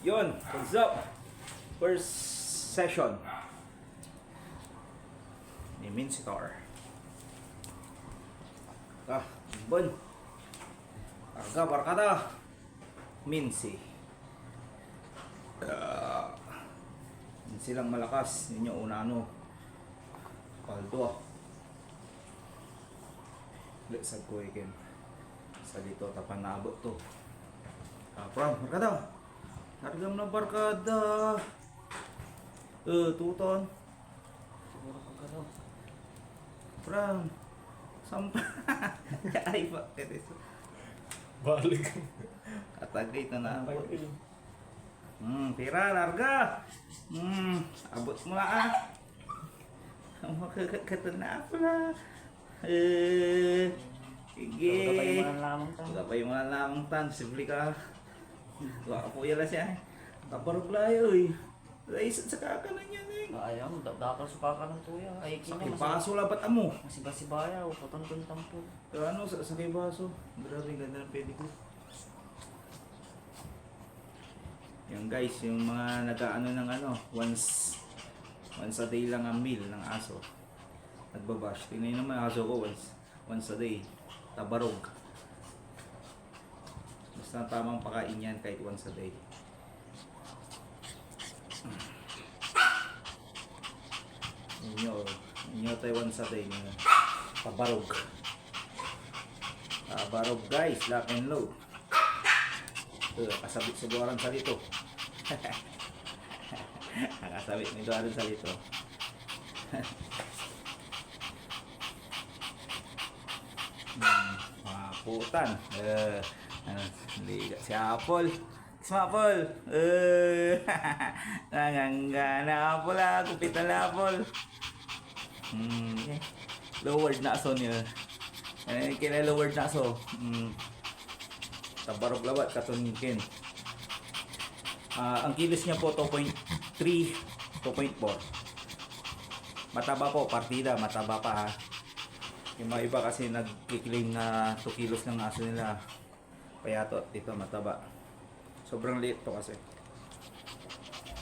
Yun, what's up? First session ni Minsitor. Ibon. Arga, barkada. Minsi. Minsi lang malakas. Ninyo unano. Paldo. Lesag ko ikin. Sa dito tapan naabot to. Pram, barkada. Hargam na barkada. Tuton. Siguro barkada. Pram. Sampa. Ay, bakit ito? Balik. Katagay na ako. Tira, larga. Abot mo na Makakatan na ako na. Sige. Gapay mo na lamang tan. Sibli ka. Waka po yala siya. Kaparog layo eh. Laisat sa kakanan yan eh. Ayaw, dakal suka ka ng tuya. Ay, Sakay baso labat amo. Masibasibaya, upatan kong tampo. Pero ano, sakay baso. Grabe, ganda ng pwede ko. Yung guys, yung mga nag-ano ng ano, once a day lang ang meal ng aso. Nagbabash. Tingnan nyo naman, aso ko once a day. Tabarog. Basta tamang pakain yan kahit once a day. Inyo tayo once a day. Tabarog. Tabarog guys, lock and load. Kasabit sa duwaran sa lito. Nakasabit ni duwaran sa lito. Maputan. Liga si Apple. Apple. Nanganggana Apple ah. Kupitan na Apple. Lowered na aso niya. Kaya lowered na aso. Tabarog lawat katunikin. Ang kilos niya po 2.3, 2.4. Mataba po, partida, mataba pa ha. Yung mga iba kasi nagkiklaim na 2 kilos ng aso nila. Payatot, dito mataba. Sobrang liit to kasi.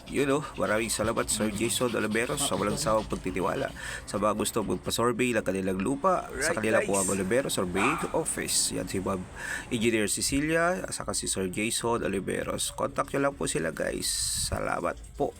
Yun o, maraming salamat Sir Jason Oliveros sa walang sawang pagtitiwala sa mga gusto magpa-survey ng kanilang lupa sa kanila po ang Oliveros Surveying Office. Yan si Bob Engineer Cecilia saka si Sir Jason Oliveros. Contact nyo lang po sila guys. Salamat po.